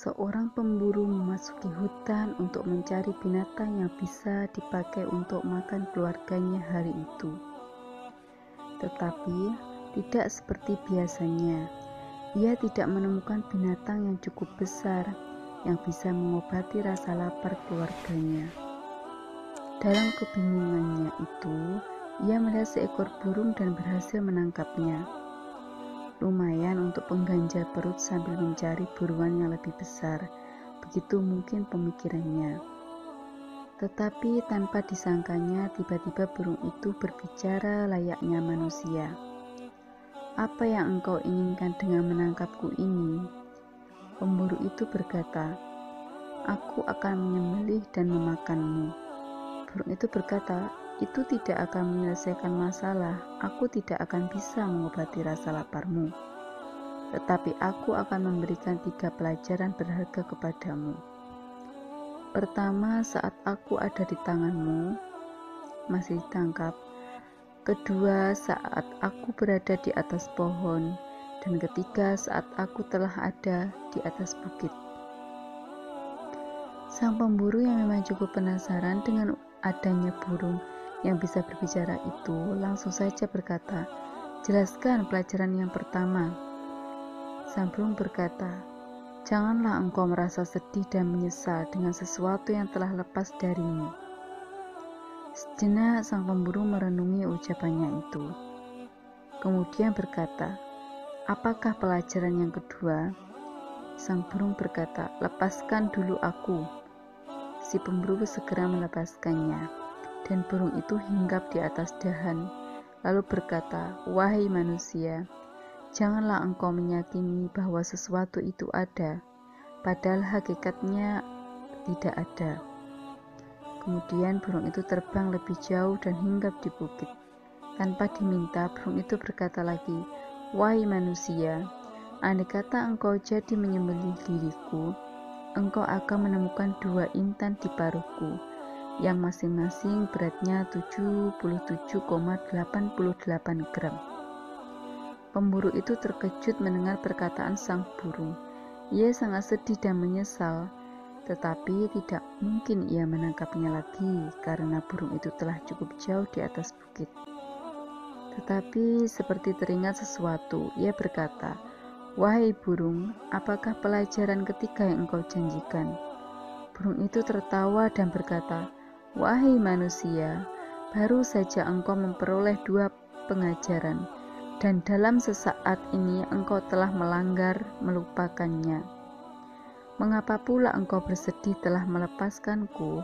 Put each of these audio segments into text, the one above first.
Seorang pemburu memasuki hutan untuk mencari binatang yang bisa dipakai untuk makan keluarganya hari itu. Tetapi tidak seperti biasanya, ia tidak menemukan binatang yang cukup besar yang bisa mengobati rasa lapar keluarganya. Dalam kebingungannya itu, ia melihat seekor burung dan berhasil menangkapnya. Lumayan untuk mengganja perut sambil mencari buruan yang lebih besar, begitu mungkin pemikirannya. Tetapi tanpa disangkanya, tiba-tiba burung itu berbicara layaknya manusia. "Apa yang engkau inginkan dengan menangkapku ini?" Pemburu itu berkata, "Aku akan menyembelih dan memakanmu." Burung itu berkata, "Itu tidak akan menyelesaikan masalah. Aku tidak akan bisa mengobati rasa laparmu. Tetapi aku akan memberikan 3 pelajaran berharga kepadamu. Pertama, saat aku ada di tanganmu, masih ditangkap. Kedua, saat aku berada di atas pohon. Dan ketiga, saat aku telah ada di atas bukit." Sang pemburu yang memang cukup penasaran dengan adanya burung yang bisa berbicara itu langsung saja berkata, "Jelaskan pelajaran yang pertama." Sang burung berkata, "Janganlah engkau merasa sedih dan menyesal dengan sesuatu yang telah lepas darimu." Sejenak sang pemburu merenungi ucapannya itu. Kemudian berkata, "Apakah pelajaran yang kedua?" Sang burung berkata, "Lepaskan dulu aku." Si pemburu segera melepaskannya, dan burung itu hinggap di atas dahan, lalu berkata, "Wahai manusia, janganlah engkau meyakini bahwa sesuatu itu ada, padahal hakikatnya tidak ada." Kemudian burung itu terbang lebih jauh dan hinggap di bukit. Tanpa diminta, burung itu berkata lagi, "Wahai manusia, andai kata engkau jadi menyembelih diriku, engkau akan menemukan 2 intan di paruhku, yang masing-masing beratnya 77,88 gram. Pemburu itu terkejut mendengar perkataan sang burung. Ia sangat sedih dan menyesal, tetapi tidak mungkin ia menangkapnya lagi karena burung itu telah cukup jauh di atas bukit. Tetapi seperti teringat sesuatu, ia berkata, "Wahai burung, apakah pelajaran ketiga yang engkau janjikan?" Burung itu tertawa dan berkata, "Wahai manusia, baru saja engkau memperoleh 2 pengajaran, dan dalam sesaat ini engkau telah melanggar melupakannya. Mengapa pula engkau bersedih telah melepaskanku?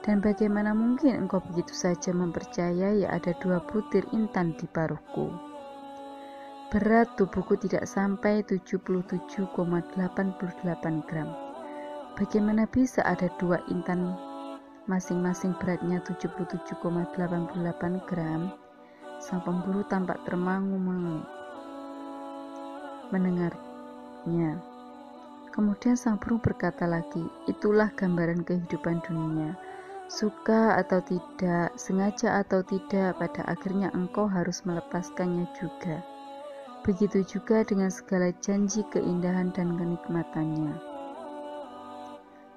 Dan bagaimana mungkin engkau begitu saja mempercayai ada 2 butir intan di paruhku? Berat tubuhku tidak sampai 77,88 gram. Bagaimana bisa ada 2 intan masing-masing beratnya 77,88 gram? Sang pemburu tampak termangu-mangu mendengarnya. Kemudian sang burung berkata lagi, "Itulah gambaran kehidupan dunia. Suka atau tidak, sengaja atau tidak, pada akhirnya engkau harus melepaskannya juga. Begitu juga dengan segala janji keindahan dan kenikmatannya.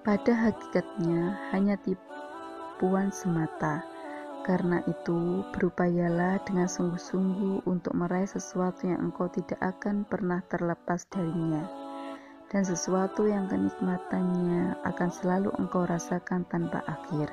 Pada hakikatnya hanya tipuan semata. Karena itu, berupayalah dengan sungguh-sungguh untuk meraih sesuatu yang engkau tidak akan pernah terlepas darinya, dan sesuatu yang kenikmatannya akan selalu engkau rasakan tanpa akhir."